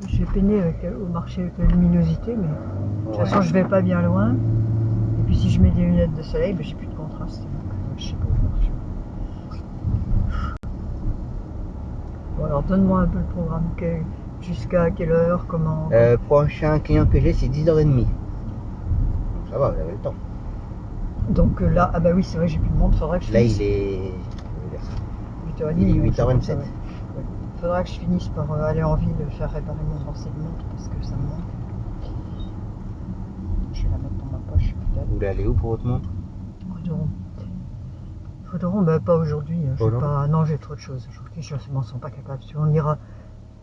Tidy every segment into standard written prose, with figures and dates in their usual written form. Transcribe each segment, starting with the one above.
J'ai peiné au marché avec la luminosité, mais de toute façon, je vais pas bien loin. Et puis si je mets des lunettes de soleil, ben, j'ai plus de contraste. Donc, je sais pas où marcher. Bon, alors donne-moi un peu le programme. Jusqu'à quelle heure, comment. Prochain client que j'ai, c'est 10h30. Ça va, vous avez le temps. Donc là, ah bah oui, c'est vrai, j'ai plus de montre. Faudrait que je Là, finisse. il est 8h30. il est donc, 8h27. ouais. Faudra que je finisse par aller en ville faire réparer mon renseignement parce que ça me manque. Je vais la mettre dans ma poche peut-être. Vous voulez aller où pour votre montre? Faudront, bah pas aujourd'hui. Aujourd'hui Non, j'ai trop de choses aujourd'hui. Je m'en sens pas capable. Si on ira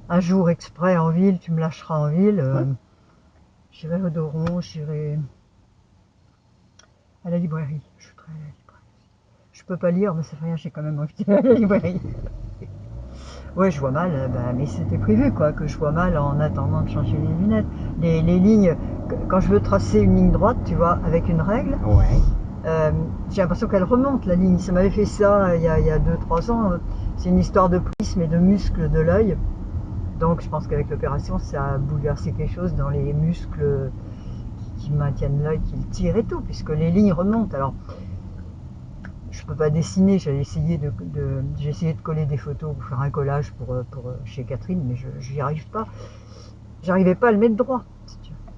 un jour exprès en ville, tu me lâcheras en ville. Ouais. J'irai au Doron, j'irai à la librairie. Je suis très à la librairie. Je peux pas lire, mais c'est rien, j'ai quand même envie d'aller à la librairie. Ouais, je vois mal, mais c'était prévu quoi, que je vois mal en attendant de changer les lunettes. Les lignes, quand je veux tracer une ligne droite, tu vois, avec une règle, Ouais. j'ai l'impression qu'elle remonte la ligne. Ça m'avait fait ça il y a 2-3 ans. C'est une histoire de prisme et de muscles de l'œil. Donc je pense qu'avec l'opération, ça a bouleversé quelque chose dans les muscles qui maintiennent l'œil, qui le tirent et tout, puisque les lignes remontent. Alors, je peux pas dessiner, j'ai essayé de coller des photos pour faire un collage pour chez Catherine, mais je n'y arrive pas. J'arrivais pas à le mettre droit.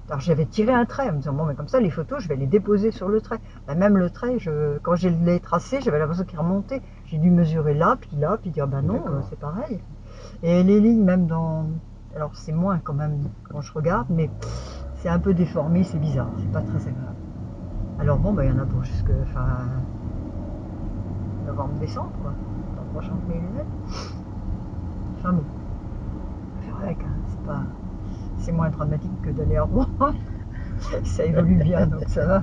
Alors j'avais tiré un trait en me disant bon, mais comme ça les photos je vais les déposer sur le trait. Bah, même le trait, quand je l'ai tracé, j'avais l'impression qu'il remontait. J'ai dû mesurer là, puis dire bah non, c'est pareil. Et les lignes même alors c'est moins quand même quand je regarde, mais c'est un peu déformé, c'est bizarre, c'est pas très agréable. Alors bon, bah il y en a pour jusque novembre-décembre, quoi. Quand je change mes lunettes. Enfin bon, c'est vrai que c'est moins dramatique que d'aller à Rouen. Ça évolue bien, donc ça va.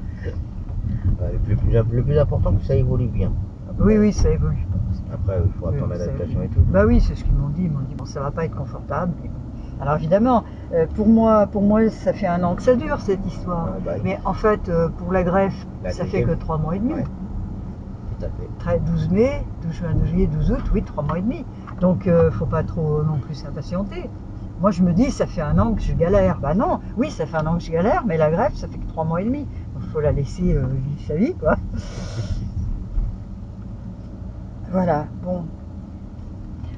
Le plus important, c'est que ça évolue bien. Après, oui, ça évolue. Après, il faut attendre l'adaptation et tout. Bah oui, c'est ce qu'ils m'ont dit. Ils m'ont dit bon, ça va pas être confortable. Mais bon. Alors évidemment, pour moi, ça fait 1 an que ça dure cette histoire. Bah oui. Mais en fait, pour la greffe, ça fait que 3 mois et demi. Ouais. Tout à fait. 12 mai, 12 juin, 12 juillet, 12 août, oui, 3 mois et demi. Donc, faut pas trop non plus s'impatienter. Moi, je me dis, ça fait 1 an que je galère. Bah non, oui, ça fait 1 an que je galère, mais la greffe, ça fait que 3 mois et demi. Donc, faut la laisser vivre sa vie, quoi. Voilà, bon.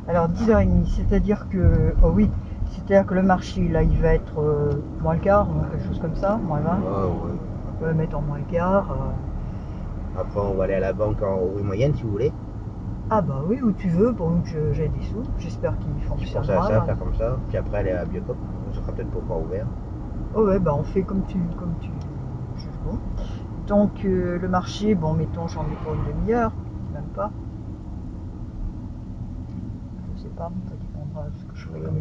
Alors, 10h30, c'est-à-dire que... Oh oui, c'est-à-dire que le marché, là, il va être moins le quart, ou quelque chose comme ça, moins 20. Ouais. On peut le mettre en moins le quart. Après, on va aller à la banque en rue moyenne, si vous voulez. Ah bah oui, où tu veux, pour que j'ai des sous. J'espère qu'il Je fonctionnera. pensais à ça, faire comme ça. Puis après, aller à Biocop. Ça sera peut-être pas ouvert. Oh ouais, bah on fait comme tu juges bon. Donc le marché, bon, mettons, j'en ai pour une demi-heure, même pas. Je sais pas, ça dépendra de ce que je ferai comme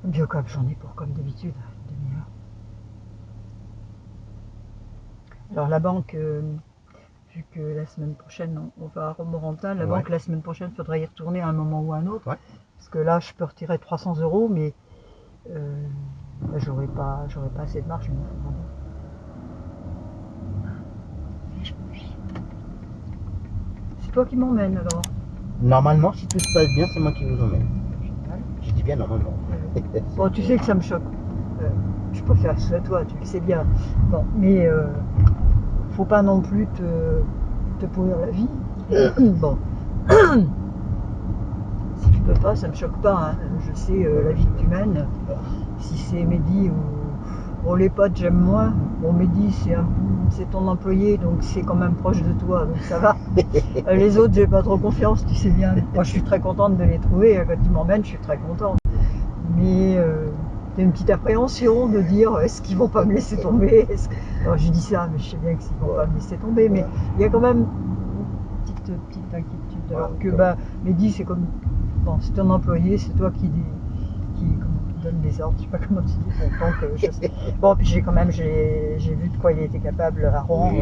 Biocop, j'en ai pour comme d'habitude, une demi-heure. Alors la banque, vu que la semaine prochaine on va à Romorantin, la banque la semaine prochaine, il faudrait y retourner à un moment ou à un autre. Ouais. Parce que là, je peux retirer 300 €, mais là, j'aurais pas assez de marge, il m'en faudra bien. C'est toi qui m'emmène alors. Normalement, si tout se passe bien, c'est moi qui vous emmène. Génial. Je dis bien normalement. Bon, tu sais que ça me choque. Je préfère que ce soit toi, tu le sais bien. Bon, mais faut pas non plus te pourrir la vie. Bon. Si tu peux pas, ça me choque pas. Hein. Je sais la vie que tu mènes. Si c'est Mehdi ou les potes, j'aime moins. Bon, Mehdi, c'est ton employé, donc c'est quand même proche de toi, donc ça va. Les autres, j'ai pas trop confiance, tu sais bien. Moi, je suis très contente de les trouver. Quand ils m'emmènent, je suis très contente. Mais t'as une petite appréhension de dire est-ce qu'ils vont pas me laisser tomber. Alors, je dis ça, mais je sais bien que s'ils vont pas me laisser tomber. Mais il y a quand même une petite inquiétude. Alors que Mehdi, c'est comme bon, c'est ton employé, c'est toi qui donne des ordres, je sais pas comment tu dis. Bon, puis j'ai vu de quoi il était capable à Rouen.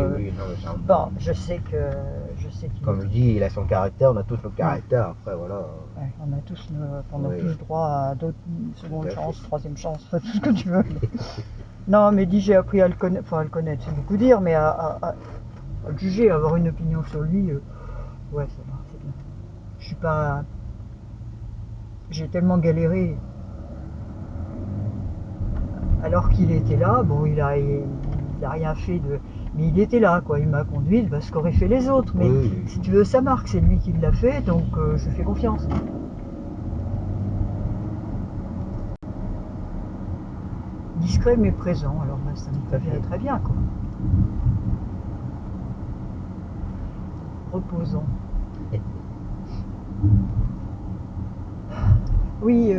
Bon, je sais qu'il. Comme je dis, il a son caractère, on a tous nos caractères. Après, voilà. Ouais, on a tous droit à d'autres seconde chance, troisième chance, tout ce que tu veux. Non, mais j'ai appris à le connaître, enfin à le connaître, c'est beaucoup dire, mais à le juger, à avoir une opinion sur lui. Ouais, ça va, c'est bien. Je suis pas. j'ai tellement galéré. Alors qu'il était là, bon, il a rien fait de... Mais il était là, quoi. Il m'a conduite, ce qu'auraient fait les autres. Mais Oui. si tu veux, ça marque, c'est lui qui l'a fait, donc je fais confiance. Discret mais présent, alors ça me convient très bien, quoi. Reposant. Oui,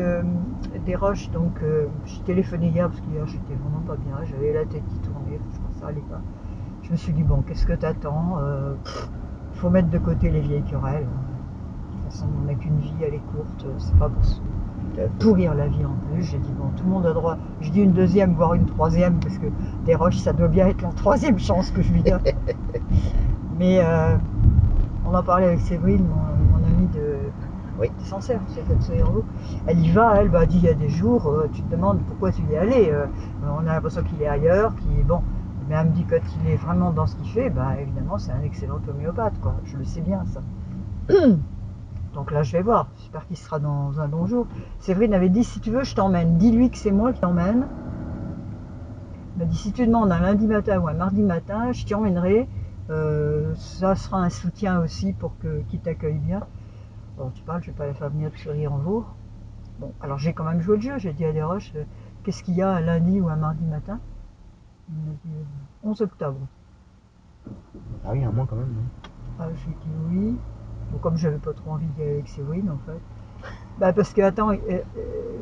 Desroches, donc j'ai téléphoné hier parce qu'hier j'étais vraiment pas bien, j'avais la tête qui tournait, je pense que ça allait pas. Je me suis dit, bon, qu'est-ce que t'attends, faut mettre de côté les vieilles querelles. De toute façon, on n'a qu'une vie, elle est courte, c'est pas pour se pourrir la vie en plus. J'ai dit, bon, tout le monde a droit. Je dis une deuxième, voire une troisième, parce que Desroches, ça doit bien être la troisième chance que je lui donne. Mais on en parlait avec Séverine, mon amie de Sancerre, c'est fait de ce héros. Elle y va, elle dit il y a des jours, tu te demandes pourquoi tu y es allé. On a l'impression qu'il est ailleurs, qu'il est bon. Mais elle me dit quand il est vraiment dans ce qu'il fait, évidemment c'est un excellent homéopathe, quoi. Je le sais bien ça. Donc là je vais voir, j'espère qu'il sera dans un bon jour. Séverine avait dit si tu veux je t'emmène, dis-lui que c'est moi qui t'emmène. Elle m'a dit si tu demandes un lundi matin ou un mardi matin, je t'y emmènerai. Ça sera un soutien aussi pour qu'il t'accueille bien. Bon, tu parles, je vais pas la faire venir de Curie-en-Vaux. Bon, alors j'ai quand même joué le jeu, j'ai dit à Desroches, qu'est-ce qu'il y a un lundi ou un mardi matin? Il m'a dit 11 octobre. Ah oui, un mois quand même. Ah, j'ai dit oui. Bon, comme j'avais pas trop envie d'y aller avec Séverine en fait. Parce que, attends,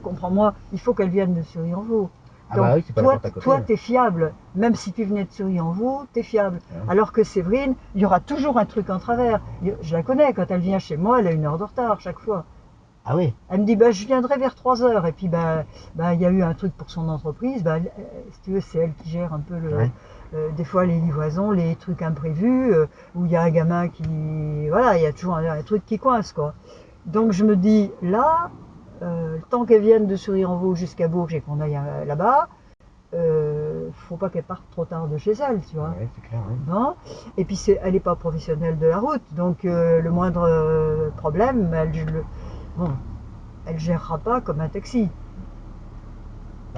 comprends-moi, il faut qu'elle vienne de Curie-en-Vaux. Ah bah oui, c'est pas la porte à côté. Toi, t'es fiable. Même si tu venais de Curie-en-Vaux, t'es fiable. Ouais. Alors que Séverine, il y aura toujours un truc en travers. Je la connais, quand elle vient chez moi, elle a 1 heure de retard chaque fois. Ah oui. Elle me dit, je viendrai vers 3 heures. Et puis, il y a eu un truc pour son entreprise. Si tu veux, c'est elle qui gère un peu des fois les livraisons, les trucs imprévus, où il y a un gamin qui... Voilà, il y a toujours un truc qui coince, quoi. Donc je me dis, là, le temps qu'elle vienne de Curie-en-Vaux jusqu'à Bourges et qu'on aille là-bas, faut pas qu'elle parte trop tard de chez elle, tu vois. Ouais, c'est clair, oui. Bon. Et puis elle n'est pas professionnelle de la route, donc le moindre problème, elle gérera pas comme un taxi.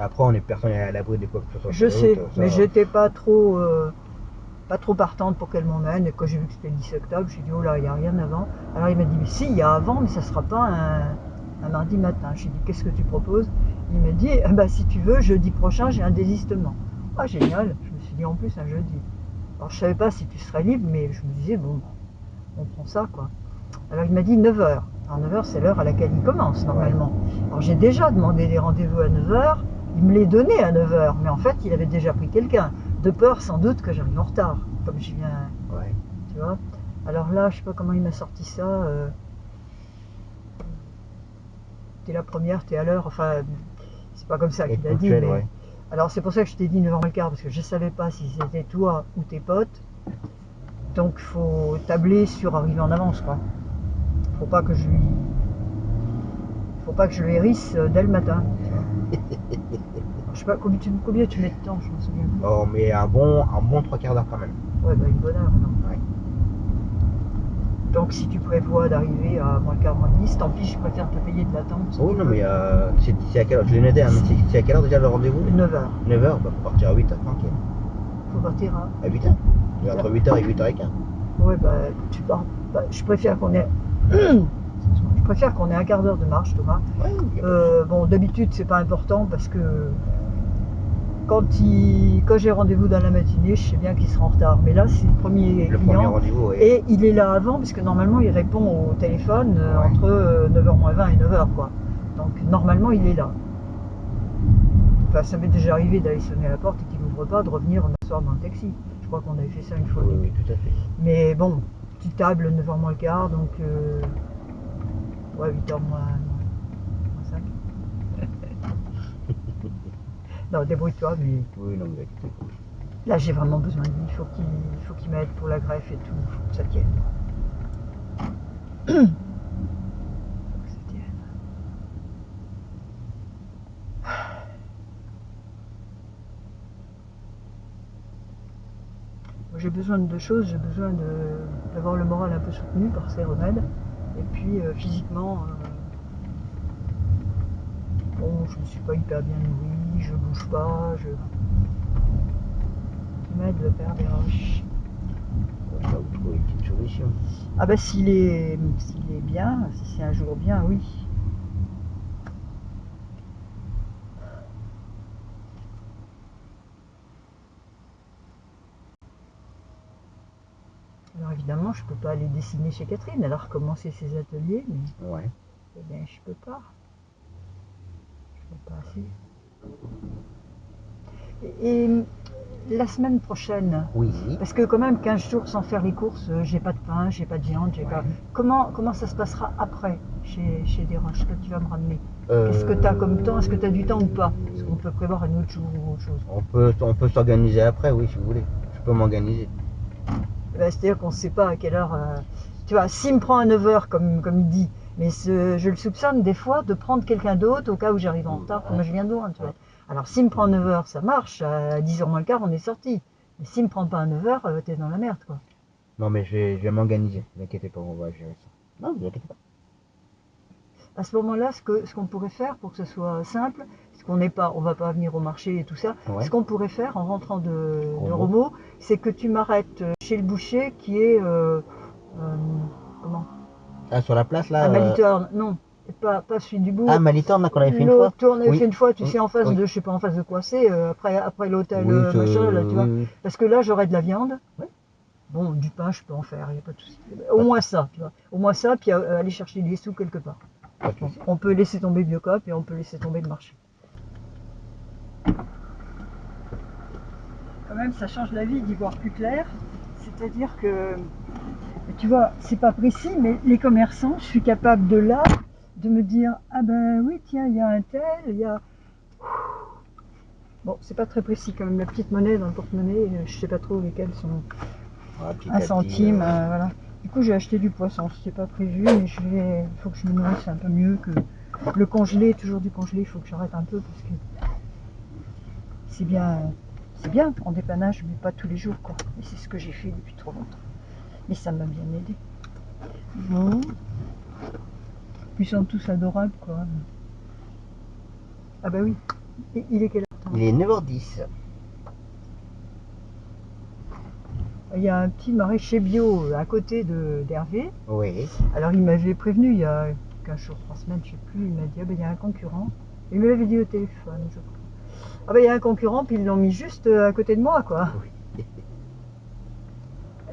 Après, on est personne à l'abri des quoi que ce soit. Je sais, mais j'étais pas trop partante pour qu'elle m'emmène. Et quand j'ai vu que c'était le 10 octobre, j'ai dit, oh là, il n'y a rien avant. Alors il m'a dit, mais si, il y a avant, mais ça sera pas un mardi matin. J'ai dit, qu'est-ce que tu proposes? Il m'a dit, si tu veux, jeudi prochain, j'ai un désistement. Ah, génial. Je me suis dit, en plus, un jeudi. Alors je savais pas si tu serais libre, mais je me disais, bon, on prend ça, quoi. Alors il m'a dit 9h. Alors 9h, c'est l'heure à laquelle il commence, normalement. Alors j'ai déjà demandé des rendez-vous à 9h. Il me les donnait à 9h, mais en fait, il avait déjà pris quelqu'un. De peur, sans doute, que j'arrive en retard, comme je viens. Ouais. Tu vois. Alors là, je sais pas comment il m'a sorti ça. T'es la première, t'es à l'heure. Enfin, c'est pas comme ça qu'il a dit. Mais... Ouais. Alors c'est pour ça que je t'ai dit 9h moins le quart, parce que je savais pas si c'était toi ou tes potes. Donc il faut tabler sur arriver en avance, quoi. Faut pas que je lui hérisse dès le matin. Je sais pas combien tu mets de temps, je me souviens plus. Oh, mais un bon 3/4 d'heure quand même. Ouais, une bonne heure, non. Ouais. Donc si tu prévois d'arriver à moins le quart, moins le 10, tant pis, je préfère te payer de l'attente. Oh non, mais c'est à quelle heure? Je l'ai noté, hein, mais c'est à quelle heure déjà le rendez-vous? 9h. 9h, faut partir à 8h, tranquille. Faut partir à 8h. Entre 8h et 8h15. Ouais, tu pars. Je préfère qu'on ait. Je préfère qu'on ait un quart d'heure de marche, Thomas. Ouais, bon, d'habitude, c'est pas important parce que quand j'ai rendez-vous dans la matinée, je sais bien qu'il sera en retard. Mais là, c'est le premier client. rendez-vous, ouais. Et il est là avant, parce que normalement, il répond au téléphone entre 9h moins 20 et 9h, quoi. Donc, normalement, il est là. Enfin, ça m'est déjà arrivé d'aller sonner à la porte et qu'il n'ouvre pas, de revenir m'asseoir dans le taxi. Je crois qu'on avait fait ça une fois. Oui, tout à fait. Mais bon, petite table, 9h moins le quart, donc... ouais, 8h moins 5. Non, débrouille-toi, mais... Oui, non, mais inquiétez pas. Là, j'ai vraiment besoin de lui. Il faut qu'il m'aide pour la greffe et tout. Il faut que ça tienne. J'ai besoin de 2 choses. J'ai besoin d'avoir le moral un peu soutenu par ces remèdes. Et puis, physiquement, je me suis pas hyper bien nourrie, je bouge pas, je... Qui m'aide le père des roches. On va vous trouver une petite solution. Ah bah s'il est bien, si c'est un jour bien, oui. Alors évidemment, je peux pas aller dessiner chez Catherine, elle a recommencé ses ateliers, mais Ouais. eh bien, je peux pas. Je peux pas assez. Et la semaine prochaine, Oui. parce que quand même 15 jours sans faire les courses, j'ai pas de pain, j'ai pas de viande, j'ai pas... Comment ça se passera après chez Desroches que tu vas me ramener? Qu'est-ce que tu as comme temps? Est-ce que tu as du temps ou pas? Est-ce qu'on peut prévoir un autre jour ou autre chose? On peut s'organiser après, oui, si vous voulez. Je peux m'organiser. Ben, c'est-à-dire qu'on ne sait pas à quelle heure... tu vois, s'il me prend à 9h, comme il dit, mais je le soupçonne des fois de prendre quelqu'un d'autre au cas où j'arrive en retard, comme je viens de loin, tu vois. Alors s'il me prend à 9h, ça marche, à 10h moins le quart, on est sorti. Mais s'il me prend pas à 9h, t'es dans la merde, quoi. Non, mais je vais m'organiser. Ne vous inquiétez pas, on va gérer ça. Non, ne vous inquiétez pas. À ce moment-là, ce qu'on pourrait faire pour que ce soit simple, parce qu'on n'est pas, on va pas venir au marché et tout ça, Ouais. ce qu'on pourrait faire en rentrant de Romo. Romo, c'est que tu m'arrêtes chez le boucher qui est comment? Ah, sur la place là À Malitorne, non, pas celui du bourg. Ah, Malitorne, là qu'on avait fait une fois. L'autre, on avait Oui. fait une fois, tu Oui. sais, en face Oui. de, je sais pas, en face de quoi c'est, après l'hôtel Oui, machin, là, tu vois. oui. Parce que là, j'aurais de la viande. Oui. Bon, du pain, je peux en faire, il n'y a pas de souci. Au moins ça, tu vois. Au moins ça, puis aller chercher des sous quelque part. Pas de Bon, souci. on peut laisser tomber Biocop et on peut laisser tomber le marché. Quand même, ça change la vie d'y voir plus clair. C'est-à-dire que, tu vois, c'est pas précis, mais les commerçants, je suis capable de là, de me dire, ah ben oui, tiens, il y a un tel, il y a... Bon, c'est pas très précis quand même, la petite monnaie dans le porte-monnaie, je sais pas trop lesquelles sont Ah, petit un à petit, centime, voilà. Du coup, j'ai acheté du poisson, c'était pas prévu, mais il faut que je me nourrisse un peu mieux que le congelé, toujours du congelé, il faut que j'arrête un peu parce que c'est bien pour en dépannage, mais pas tous les jours, quoi. Et c'est ce que j'ai fait depuis trop longtemps. Mais ça m'a bien aidé. Bon. Puis ils sont tous adorables, quoi. Ah bah oui. Et il est quelle heure? Il est 9h10. Il y a un petit maraîcher bio à côté d'Hervé. Oui. Alors il m'avait prévenu il y a 15 jours, 3 semaines, je sais plus. Il m'a dit, ah ben il y a un concurrent. Il me l'avait dit au téléphone, je crois. Ah ben il y a un concurrent, puis ils l'ont mis juste à côté de moi, quoi.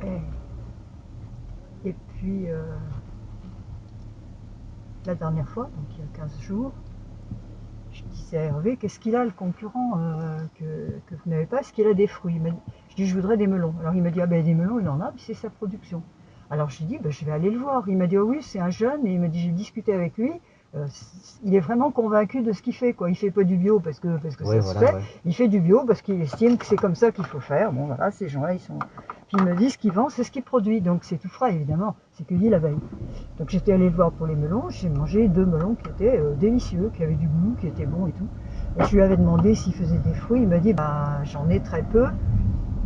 Oui. Et puis, la dernière fois, donc il y a 15 jours, je disais à Hervé, qu'est-ce qu'il a le concurrent que vous n'avez pas? Est-ce qu'il a des fruits? Je dis, je voudrais des melons. Alors il m'a dit, ah ben des melons, il en a, mais c'est sa production. Alors je lui ai dit, ben, je vais aller le voir. Il m'a dit, oh oui, c'est un jeune, et il m'a dit, j'ai discuté avec lui. Il est vraiment convaincu de ce qu'il fait, quoi. Il fait pas du bio parce que Ouais, ça voilà, se fait. ouais. Il fait du bio parce qu'il estime que c'est comme ça qu'il faut faire. Bon voilà, ces gens-là, ils sont. Puis il me dit ce qu'il vend, c'est ce qu'il produit. Donc c'est tout frais évidemment. C'est cueilli la veille. Donc j'étais allée le voir pour les melons. J'ai mangé 2 melons qui étaient délicieux, qui avaient du goût, qui étaient bons et tout. Et je lui avais demandé s'il faisait des fruits. Il m'a dit, bah j'en ai très peu.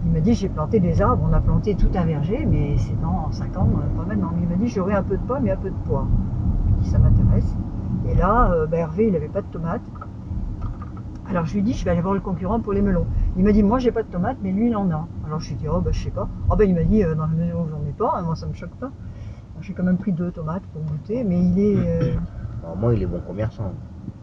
Il m'a dit, j'ai planté des arbres, on a planté tout un verger, mais c'est dans 5 ans, pas maintenant. Il m'a dit, j'aurai un peu de pommes et un peu de pois. Je dis, ça m'intéresse. Et là, Hervé, il n'avait pas de tomates. Alors je lui ai dit, je vais aller voir le concurrent pour les melons. Il m'a dit, moi j'ai pas de tomates, mais lui il en a. Alors je lui ai dit, oh bah je sais pas. Oh bah il m'a dit, dans la mesure où j'en ai pas, moi ça me choque pas. J'ai quand même pris 2 tomates pour goûter, mais il est... Bon, moi, il est bon commerçant.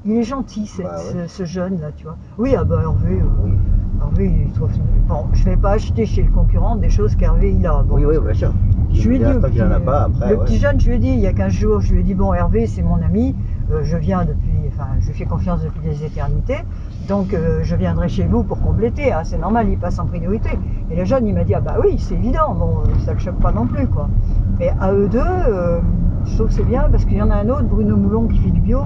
Il est gentil, Bah ouais. ce jeune là, tu vois. Oui, ah bah Hervé, Oui. Hervé, il trouve... Bon, je vais pas acheter chez le concurrent des choses qu'Hervé il a. Bon, Oui, oui, bien sûr. je lui ai dit au qu'il en a pas, après, le ouais. petit jeune, je lui ai dit il y a 15 jours, je lui ai dit bon Hervé c'est mon ami, je viens depuis, enfin je fais confiance depuis des éternités, donc je viendrai chez vous pour compléter, hein, c'est normal, il passe en priorité. Et le jeune il m'a dit ah bah oui c'est évident, bon ça le choque pas non plus quoi. Mais à eux deux, je trouve que c'est bien parce qu'il y en a un autre, Bruno Moulon qui fait du bio,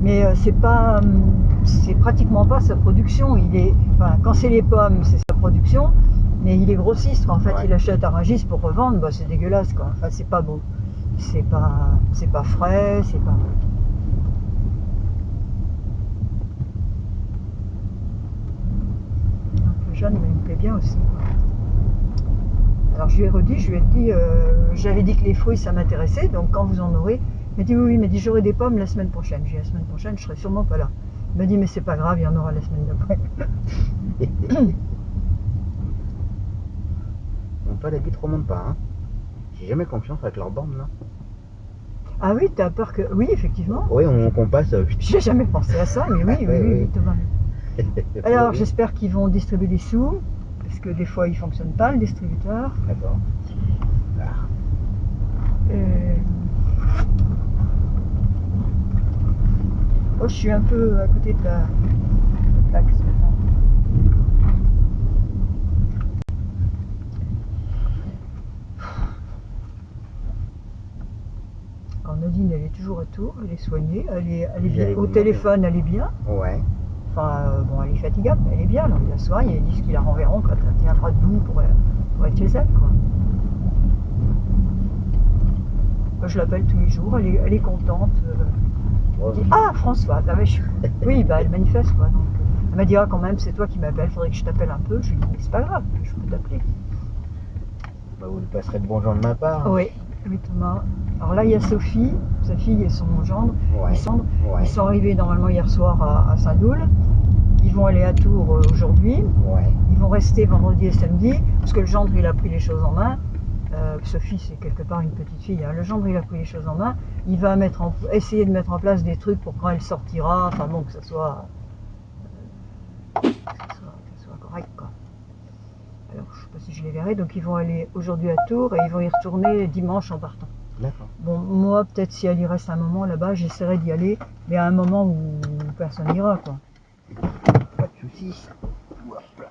mais c'est pratiquement pas sa production. Enfin, quand c'est les pommes c'est sa production. Mais il est grossiste, en fait, Ouais. il achète à Rungis pour revendre, bah, c'est dégueulasse, quoi. Enfin, c'est pas bon. C'est pas frais, c'est pas... Un peu jeune, mais il me plaît bien aussi, quoi. Alors je lui ai redit, j'avais dit que les fruits, ça m'intéressait, donc quand vous en aurez... Il m'a dit oui, il m'a dit j'aurai des pommes la semaine prochaine. J'ai dit la semaine prochaine, je serai sûrement pas là. Il m'a dit, mais c'est pas grave, il y en aura la semaine d'après. Bon, toi, les vitres remontent pas, hein. J'ai jamais confiance avec leurs bornes, là. Ah oui, t'as peur que... Oui, effectivement. Oui, qu'on passe. J'ai jamais pensé à ça, mais oui, oui, Ouais, oui, ouais. Thomas. Alors, Oui. j'espère qu'ils vont distribuer des sous, parce que des fois, il fonctionne pas, le distributeur. D'accord. Ah. Oh, je suis un peu à côté de la plaque ce matin. Alors, Nadine, elle est toujours à Tours, elle est soignée, elle est bien. Au téléphone, elle est bien. Ouais. Enfin, bon, elle est fatigable, mais elle est bien. Alors, ils la soignent et ils disent qu'ils la renverront quand elle tiendra debout pour être chez elle, quoi. Moi, je l'appelle tous les jours, elle est contente. Ouais. Elle dit, ah, Françoise, ah, oui, bah, elle manifeste, quoi. Donc, elle m'a dit, ah, quand même, c'est toi qui m'appelles, faudrait que je t'appelle un peu. Je lui ai dit, mais c'est pas grave, je peux t'appeler. Bah, vous lui passerez le bonjour de ma part. Oui, oui, Thomas. Alors là, il y a Sophie, sa fille et son gendre, Ouais. Lysandre. Ouais. Ils sont arrivés normalement hier soir à Saint-Doul. Ils vont aller à Tours aujourd'hui. Ouais. Ils vont rester vendredi et samedi, parce que le gendre, il a pris les choses en main. Sophie, c'est quelque part une petite fille. Hein. Le gendre, il a pris les choses en main. Il va essayer de mettre en place des trucs pour quand elle sortira, enfin bon, que ça soit correct, quoi. Alors, je ne sais pas si je les verrai. Donc, ils vont aller aujourd'hui à Tours et ils vont y retourner dimanche en partant. D'accord. Bon, moi, peut-être si elle y reste un moment là-bas, j'essaierai d'y aller, mais à un moment où personne n'ira, quoi. Pas de soucis. Hop là.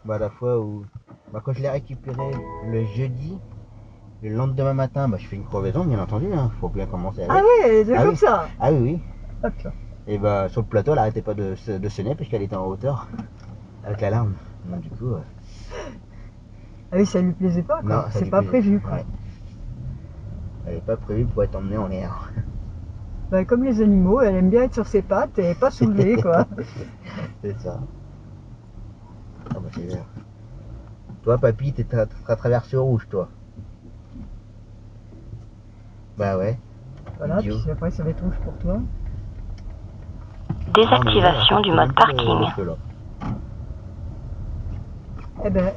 Bah, la fois où. Bah, quand je l'ai récupéré le jeudi, le lendemain matin, bah, je fais une crevaison, bien entendu, hein. Faut bien commencer avec. Ah ouais, c'est Ah comme oui. ça. Ah oui, oui. Hop là. Et bah, sur le plateau, elle arrêtait pas de sonner puisqu'elle était en hauteur avec l'alarme. Donc, du coup. Ah oui, ça lui plaisait pas, quoi. Non, ça C'est lui pas plaisait. prévu, quoi. Ouais. Elle n'est pas prévue pour être emmenée en l'air. Bah, comme les animaux, elle aime bien être sur ses pattes et pas soulevée, quoi. C'est ça. Ah bah c'est vert. Toi, papy, t'es traversé au rouge, toi. Bah ouais. Voilà, Idiot. puis après, ça va être rouge pour toi. Désactivation du mode parking. Eh ben,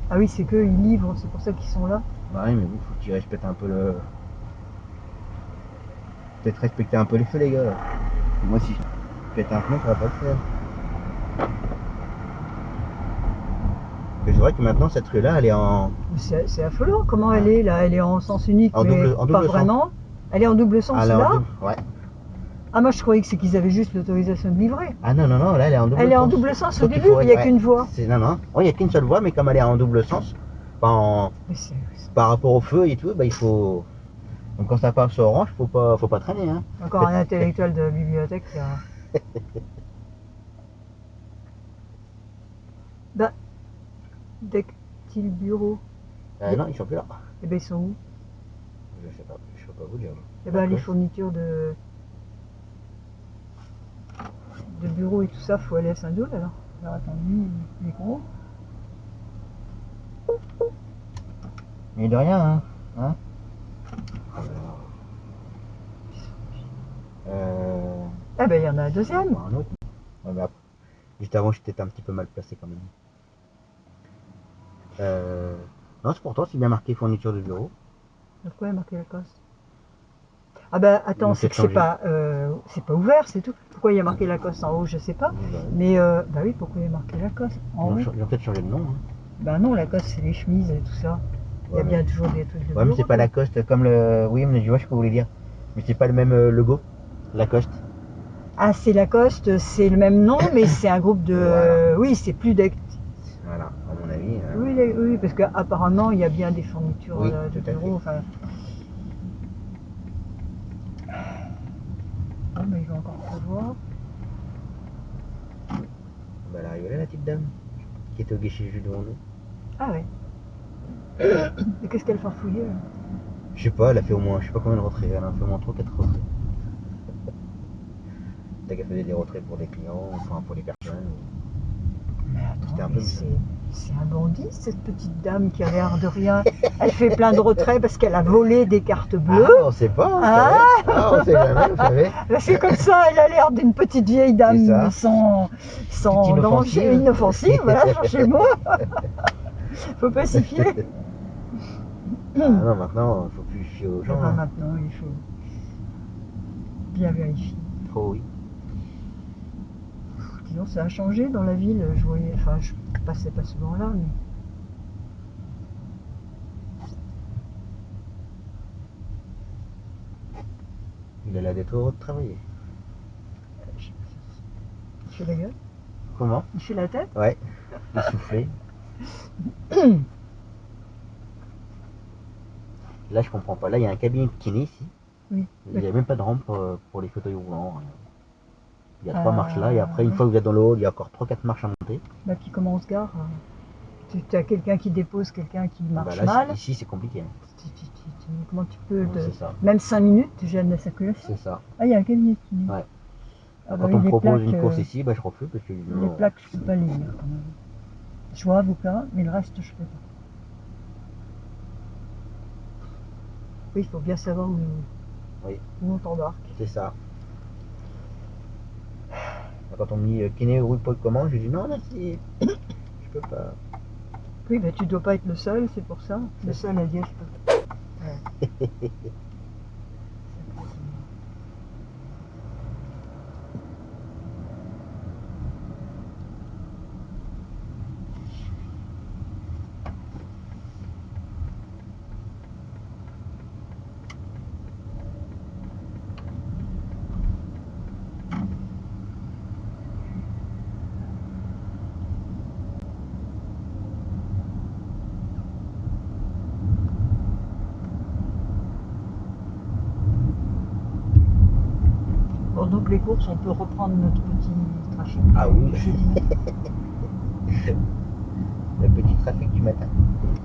ah oui, c'est qu'eux, ils livrent, c'est pour ça qu'ils sont là. Bah oui, mais vous, faut qu'ils respectent un peu le. Peut-être respecter un peu les feux, les gars. Là. Moi, si je pète un pneu, ça va pas le faire. Mais c'est vrai que maintenant, cette rue-là, elle est en. C'est affolant, comment elle est là? Elle est en sens unique, En mais double pas sens. vraiment. Elle est en double sens Elle est en là? double. Ouais. Ah, moi je croyais que c'est qu'ils avaient juste l'autorisation de livrer. Ah non, non, non, là, elle est en double sens. Elle est en double sens au Sauf qu'il début, faut- il n'y a ouais, qu'une voie. Non, non. Ouais, il n'y a qu'une seule voie, mais comme elle est en double sens, Mais c'est- par rapport au feu et tout, bah il faut. Donc quand ça passe orange, faut pas traîner, hein. Encore un intellectuel de la bibliothèque qui a... Bah, Dactyl Bureau. Non, ils sont plus là. Eh ben ils sont où? Je peux pas vous dire. Eh ben les fournitures de bureau et tout ça, faut aller à Saint-Doul alors. Alors attends, lui, il est gros. Mais de rien, hein. Ah ben il y en a un deuxième. Un autre. Ouais, mais après, juste avant, j'étais un petit peu mal placé quand même. Non, c'est pourtant, c'est bien marqué fourniture de bureau. Pourquoi il y a marqué Lacoste? Ah ben attends, c'est que c'est pas ouvert, c'est tout. Pourquoi il y a marqué Lacoste en haut, je sais pas. Mais bah oui, pourquoi il y a marqué Lacoste en haut? Ils ont peut-être changé de nom. Hein. Bah non, Lacoste c'est les chemises et tout ça. Il y a bien toujours des trucs de Ouais, mais c'est pas Lacoste comme le. Oui, mais je vois ce que vous voulez dire. Mais c'est pas le même logo. Lacoste. Ah, c'est Lacoste, c'est le même nom, mais c'est un groupe de. Voilà. Oui, c'est plus d'ect. Voilà, à mon avis. Oui, oui, parce qu'apparemment il y a bien des fournitures Oui, de tout à bureau. fait. Enfin... Bon, mais il va encore pleuvoir. Bah, elle arrive là, la petite dame qui était au guichet juste devant nous. Ah ouais. Et qu'est-ce qu'elle farfouillait là? Je sais pas, elle a fait au moins, je sais pas combien de retraits, elle a fait au moins 3-4 retraits. Peut-être qu'elle faisait des retraits pour des clients, enfin pour les personnes. Mais attends, C'était un mais peu bizarre. c'est un bandit, cette petite dame qui a l'air de rien. Elle fait plein de retraits parce qu'elle a volé des cartes bleues. Ah, on sait pas, on sait jamais, vous savez. Parce que comme ça, elle a l'air d'une petite vieille dame C'est ça. sans danger, inoffensive, voilà, cherchez le mot. Faut pas s'y fier. Ah non, maintenant, il faut plus fier aux gens. Enfin, Hein. maintenant, il faut bien vérifier. Trop, oui. Disons, ça a changé dans la ville. Je voyais, enfin, je passais pas souvent là, mais Il a l'air d'être heureux de travailler. il fait la gueule, Comment? il fait la tête. Ouais, essoufflé. Là, je comprends pas. Là, il y a un cabinet de kiné ici. Oui. Il n'y a même pas de rampe pour les fauteuils roulants. Rien. Il y a 3 Ah, marches là, et après, une fois que vous êtes dans le hall, il y a encore 3-4 marches à monter. Bah, puis comment on se gare? Tu as quelqu'un qui dépose, quelqu'un qui marche Bah là, mal. ici, c'est compliqué. Hein. Comment tu peux, C'est ça. même 5 minutes, tu gênes la circulation. C'est ça. Ah, il y a un cabinet de kiné. Ouais. Ah, Quand bah, on oui, me propose une plaques, course ici, bah, je refuse parce que les plaques, je peux pas les lire quand même. Je vois avocat, mais le reste, je peux pas. Oui, il faut bien savoir où on t'embarque. C'est ça. Quand on me dit kiné roule pas comment, je dis non, merci. Je peux pas. Oui, mais tu dois pas être le seul, c'est pour ça. Le seul à dire je peux pas. Ouais. Bon, donc les courses, on peut reprendre notre petit trafic. Ah oui. Jeudi matin. Le petit trafic du matin.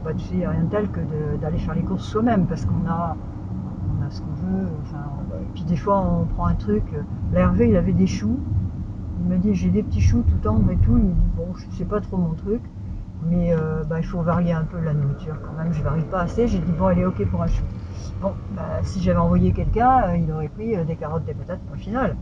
Bah, tu sais, il n'y a rien de tel que d'aller faire les courses soi-même parce qu'on a ce qu'on veut. Enfin, puis des fois, on prend un truc. Là, Hervé, il avait des choux. Il m'a dit, j'ai des petits choux tout tendres et tout. Il me dit, bon, c'est pas trop mon truc, mais bah, il faut varier un peu la nourriture quand même. Je varie pas assez. J'ai dit, bon, elle est ok pour un chou. Bon, bah, si j'avais envoyé quelqu'un, il aurait pris des carottes, des patates, point final.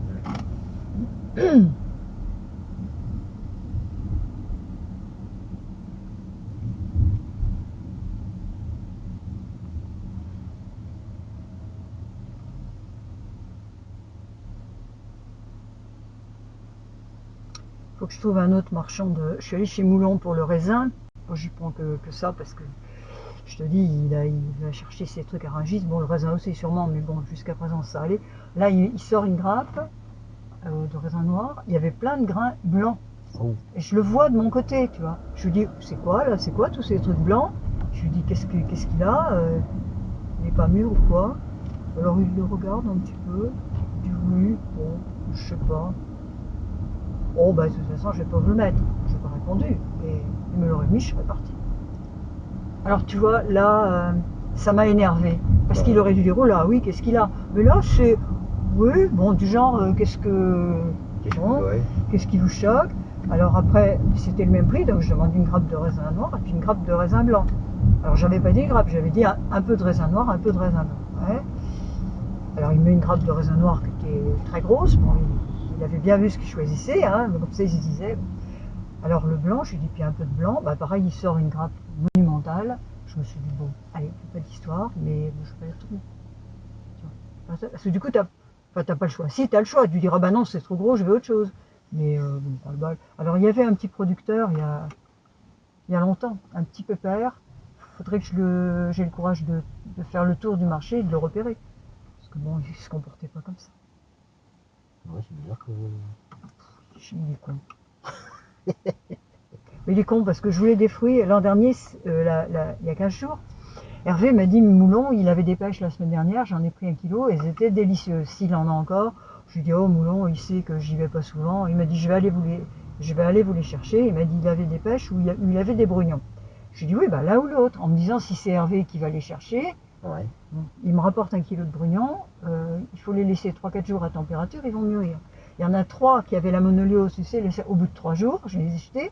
Faut que je trouve un autre marchand de. Je suis allée chez Moulon pour le raisin. Bon, j'y prends que ça parce que je te dis, il va chercher ses trucs à Rungis. Bon, le raisin aussi sûrement, mais bon, jusqu'à présent ça allait. Là, il sort une grappe de raisin noir. Il y avait plein de grains blancs. Oh. Et je le vois de mon côté, tu vois. Je lui dis, c'est quoi là? C'est quoi tous ces trucs blancs? Je lui dis, qu'est-ce qu'il a? Il n'est pas mûr ou quoi? Alors il le regarde un petit peu. Il dit, oui, bon, je sais pas. Oh, bah, de toute façon, je vais pas vous le mettre. Je n'ai pas répondu. Et il me l'aurait mis, je serais parti. Alors, tu vois, là, ça m'a énervé. Parce qu'il aurait dû dire, oh là, oui, qu'est-ce qu'il a? Mais là, c'est, oui, bon, du genre, qu'est-ce qui vous choque? Alors après, c'était le même prix, donc je demande une grappe de raisin noir et puis une grappe de raisin blanc. Alors, j'avais pas dit grappe, j'avais dit un peu de raisin noir, un peu de raisin blanc. Ouais. Alors, il met une grappe de raisin noir qui était très grosse. Bon, il avait bien vu ce qu'il choisissait, hein, comme ça il se disait. Alors le blanc, je lui dis, puis un peu de blanc, bah pareil, il sort une grappe monumentale. Je me suis dit, bon, allez, pas d'histoire, mais je vais pas y retourner. Parce que du coup, t'as pas le choix. Si, t'as le choix, tu diras, bah non, c'est trop gros, je veux autre chose. Mais bon, pas le bol. Alors il y avait un petit producteur, il y a longtemps, un petit pépère. Il faudrait que j'ai le courage de faire le tour du marché et de le repérer. Parce que bon, il se comportait pas comme ça. Ouais, c'est bizarre que. Il est con. Mais il est con parce que je voulais des fruits l'an dernier, il y a 15 jours. Hervé m'a dit, Moulon, il avait des pêches la semaine dernière, j'en ai pris 1 kilo et c'était délicieux. S'il en a encore, je lui ai dit, oh Moulon, il sait que j'y vais pas souvent. Il m'a dit, je vais aller vous les chercher. Il m'a dit, il avait des pêches où il avait des brugnons. Je lui ai dit, oui, bah l'un ou l'autre, en me disant, si c'est Hervé qui va les chercher, Ouais. il me rapporte 1 kilo de brugnons, il faut les laisser 3-4 jours à température, ils vont mûrir. Il y en a 3 qui avaient la monoliose, tu sais, au bout de 3 jours, je les ai jetés.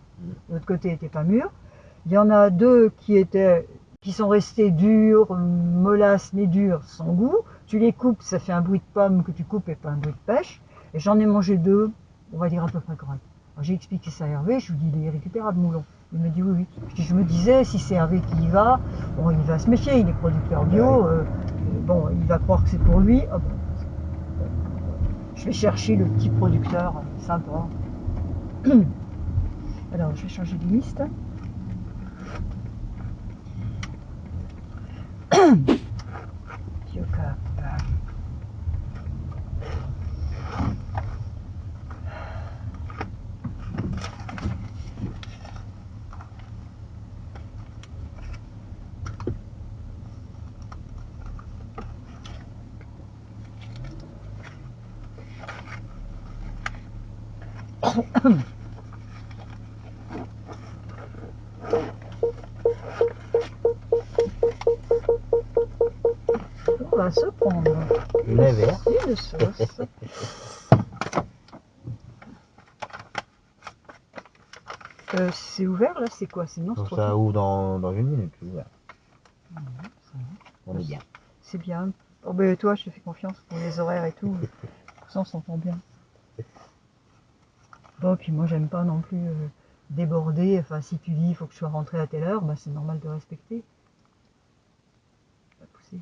De l'autre côté, n'étaient pas mûrs. Il y en a 2 qui sont restés durs, molasses mais durs, sans goût. Tu les coupes, ça fait un bruit de pomme que tu coupes et pas un bruit de pêche. Et j'en ai mangé 2, on va dire à peu près correct. J'ai expliqué ça à Hervé, je lui dis il est récupérable moulon. Il me dit oui. Je me disais si c'est Hervé qui y va, bon, il va se méfier, il est producteur bio, bon il va croire que c'est pour lui. Oh, bon. Je vais chercher le petit producteur sympa. Alors je vais changer de liste. Biocap. On va se prendre Une verre. une sauce. C'est ouvert là, c'est quoi? C'est non, c'est Donc trop ça tôt. ouvre dans une minute. Ouais. On est bien. C'est bien. Oh ben toi, je te fais confiance pour les horaires et tout. Pour ça, on s'entend bien. Bon, puis moi, j'aime pas non plus déborder. Enfin, si tu dis il faut que je sois rentré à telle heure, bah, c'est normal de respecter. Pas pousser.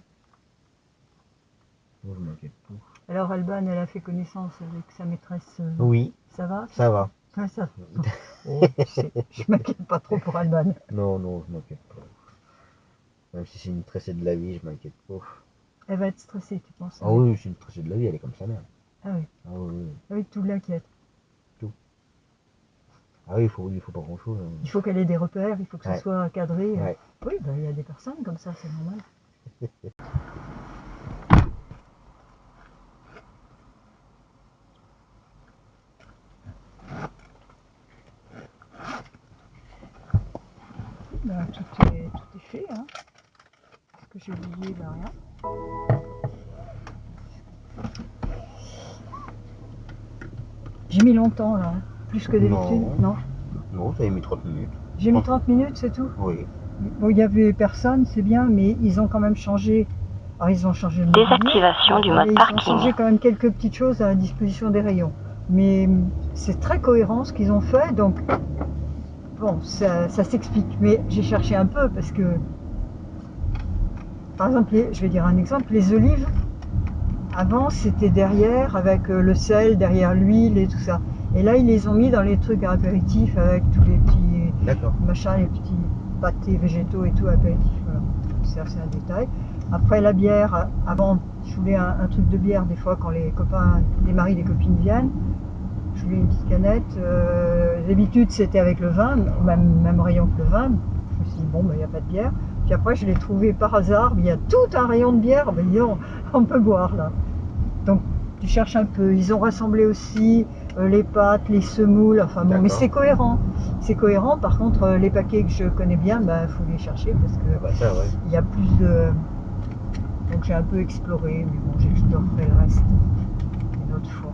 Moi, je m'inquiète pas. Alors, Alban, elle a fait connaissance avec sa maîtresse. Oui, Ça va? ça va. Ouais, ça. Oh, je m'inquiète pas trop pour Alban. Non, je m'inquiète pas. Même si c'est une tressée de la vie, je m'inquiète pas. Elle va être stressée, tu penses? Ah oui, c'est une tressée de la vie, elle est comme ça même. Ah oui. Ah oui. Ah oui, tout l'inquiète. Ah oui, il faut pas grand chose. Il faut qu'elle ait des repères, il faut que ça Ouais. soit cadré. Ouais. Oui, ben, il y a des personnes comme ça, c'est normal. Ben, tout est fait, hein. Ce que j'ai oublié, ben rien. J'ai mis longtemps là, hein. Plus que d'habitude. Non. Non, ça a mis 30 minutes. J'ai mis 30 minutes, c'est tout. Oui. Bon, il y avait personne, c'est bien, mais ils ont quand même changé. Alors, ils ont changé le Désactivation du mode Ils ont parking. changé quand même quelques petites choses à la disposition des rayons. Mais c'est très cohérent ce qu'ils ont fait, donc bon, ça s'explique. Mais j'ai cherché un peu parce que, par exemple, je vais dire un exemple, les olives, avant c'était derrière avec le sel, derrière l'huile et tout ça. Et là, ils les ont mis dans les trucs à apéritifs avec tous les petits machins, les petits pâtés végétaux et tout apéritifs. Voilà. C'est un détail. Après la bière, avant je voulais un truc de bière des fois quand les copains, les maris, les copines viennent. Je voulais une petite canette. D'habitude c'était avec le vin, même rayon que le vin. Je me suis dit bon, il n'y a pas de bière. Puis après je l'ai trouvé par hasard, il y a tout un rayon de bière, ben, on peut boire là. Donc tu cherches un peu. Ils ont rassemblé aussi les pâtes, les semoules, enfin bon, mais c'est cohérent. C'est cohérent, par contre les paquets que je connais bien, il faut les chercher parce que il y a plus de... Donc j'ai un peu exploré, mais bon, j'explorerai le reste une autre fois.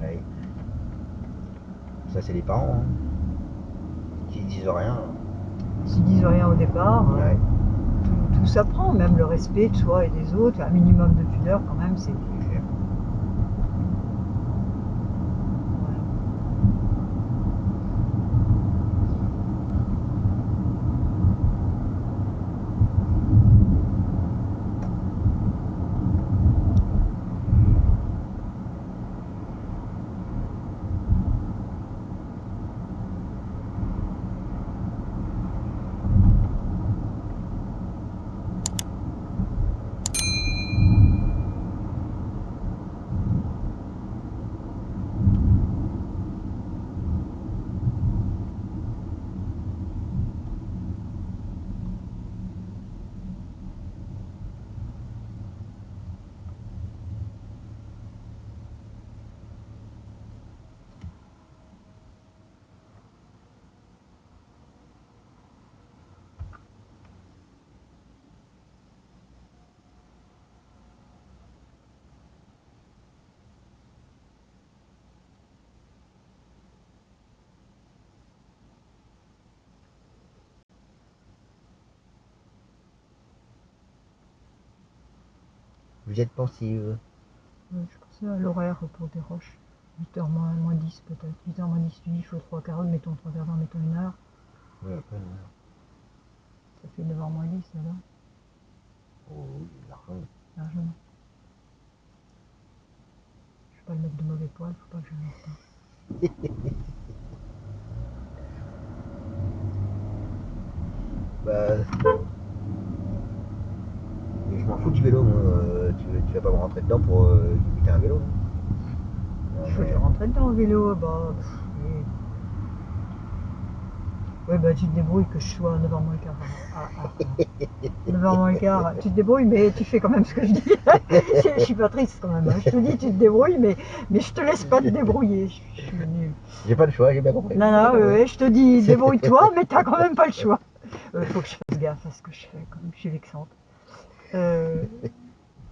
Oui. Ça, c'est les parents. Hein. Qui disent rien. S'ils disent rien au départ, tout s'apprend, même le respect de soi et des autres, un minimum de pudeur quand même, c'est... Vous êtes pensive. Je pensais à l'horaire pour des roches. 8h moins 10 peut-être. 8h moins 10, tu dis il faut 3 quarts d'heure, mettons 3 quarts d'heure, mettons 1 heure. Oui, après, non. Ça fait 9h moins 10 alors. Oh oui, largement. Largement. Je vais pas le mettre de mauvais poil, faut pas que j'aille en retard. Bah. Je m'en fous du vélo, moi. Tu vas pas me rentrer dedans pour limiter un vélo. Non, Il faut mais- que je rentre dedans au vélo, bah. Oui. Ouais, bah tu te débrouilles que je sois à 9h moins le quart. 9h moins le quart, tu te débrouilles, mais tu fais quand même ce que je dis. Je suis pas triste quand même. Hein. Je te dis, tu te débrouilles, mais je te laisse pas te débrouiller. Je suis nulle. J'ai pas le choix, j'ai bien compris. Non, ouais, je te dis, débrouille-toi, mais t'as quand même pas le choix. Faut que je fasse gaffe à ce que je fais, quand même, je suis vexante.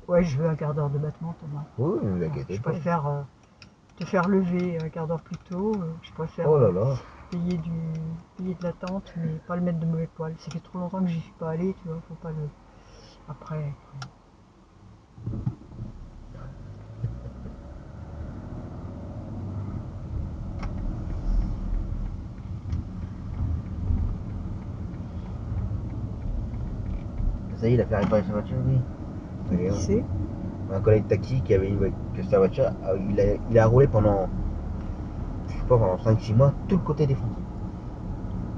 Ouais, je veux un quart d'heure de battement, Thomas. Oui, ne vous inquiétez Je pas. préfère te faire lever un quart d'heure plus tôt. Je préfère Oh là là. payer de l'attente, mais pas le mettre de mauvais poil. Ça fait trop longtemps que j'y suis pas allé, tu vois, faut pas le. Après. Ça y est, il a fait réparer sa voiture, lui. Ça y est, Qui c'est un collègue de taxi qui avait que sa voiture, il a roulé pendant, je sais pas, pendant 5-6 mois, tout le côté défoncé.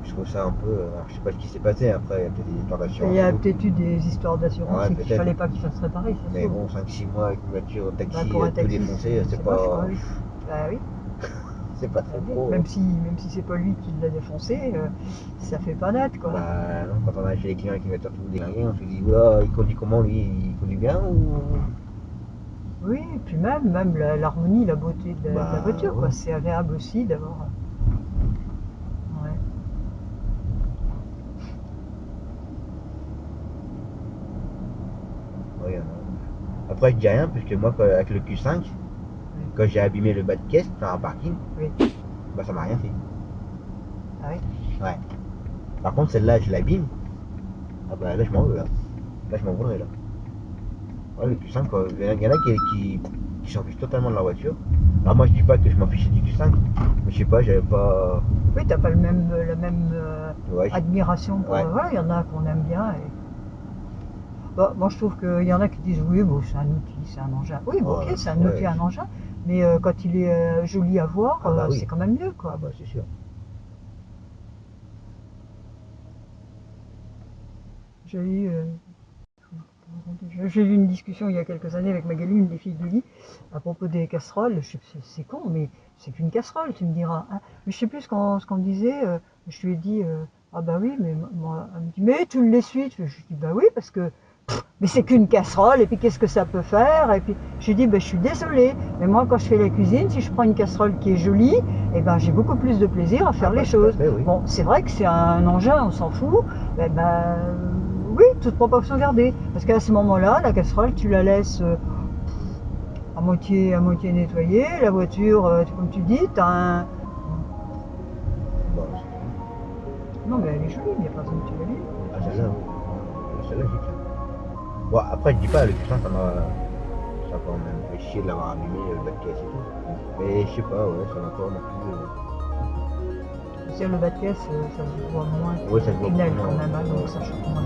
Je trouve ça un peu. Alors, je sais pas ce qui s'est passé après, il y a peut-être des histoires d'assurance. Il y a et tout. peut-être eu des histoires d'assurance Ouais, et qu'il peut-être. fallait pas qu'il fasse réparer, ça se Mais trouve. bon, 5-6 mois avec une voiture Bah, taxi pour un tout taxi, défoncé, c'est moche, pas. oui. Bah oui. C'est pas très pro. Même si c'est pas lui qui l'a défoncé, ça fait pas net quoi. Bah non, quand on a chez les clients qui mettent surtout des déglingués, on se dit, oula, il conduit comment lui? Il conduit bien ou. Oui, et puis même l'harmonie, la beauté de la Bah, voiture, quoi. ouais. C'est agréable aussi d'avoir. Ouais. Ouais, après, je dis rien, puisque moi, avec le Q5, quand j'ai abîmé le bas de caisse, enfin un parking, Oui. bah ça m'a rien fait. Ah oui. Ouais. Par contre, celle-là, je l'abîme. Ah bah là, je m'en veux là. Là, je m'en voudrais là. Ouais, le Q5, il y en a qui s'en fichent totalement de leur voiture. Alors moi, je dis pas que je m'en fichais du Q5, mais je sais pas, j'avais pas. Oui, t'as pas la même Ouais, admiration pour. ouais. Voilà, il y en a qu'on aime bien. Et... Bah, moi, je trouve qu'il y en a qui disent oui, bon, c'est un outil, c'est un engin. Oui, bon, ok, c'est un outil, un engin. Mais quand il est joli à voir, Ah bah oui. c'est quand même mieux, quoi. Ah bah c'est sûr. J'ai eu, j'ai eu une discussion il y a quelques années avec Magali, une des filles de Guy, à propos des casseroles. C'est con, mais c'est qu'une casserole, tu me diras. Hein. Mais je sais plus ce qu'on disait. Je lui ai dit, ah bah oui, mais moi, elle me dit, mais tu l'essuies. Je lui dis, bah oui, parce que mais c'est qu'une casserole, et puis qu'est-ce que ça peut faire? Et puis je dis, ben, je suis désolée, mais moi quand je fais la cuisine, si je prends une casserole qui est jolie, eh ben, j'ai beaucoup plus de plaisir à faire Ah bah, les tout à choses. fait, oui. Bon, c'est vrai que c'est un engin, on s'en fout, eh ben, oui, toute proportion gardée. Parce qu'à ce moment-là, la casserole, tu la laisses à moitié nettoyée, la voiture, comme tu dis, tu as un... Bah, c'est tout. Non, mais elle est jolie, il n'y a pas besoin que tu l'abîmes. Ah celle-là, oui. Celle-là, j'y tiens. Bon, après, je dis pas, le Q5, ça a quand même fait chier de l'avoir abîmé, le bas de caisse et tout. Mais je sais pas, ouais, ça m'a pas non plus. C'est le bas de caisse, ça se voit moins Ouais, ça se voit Pinel moins, quand même, hein, ouais. donc ça choque moins.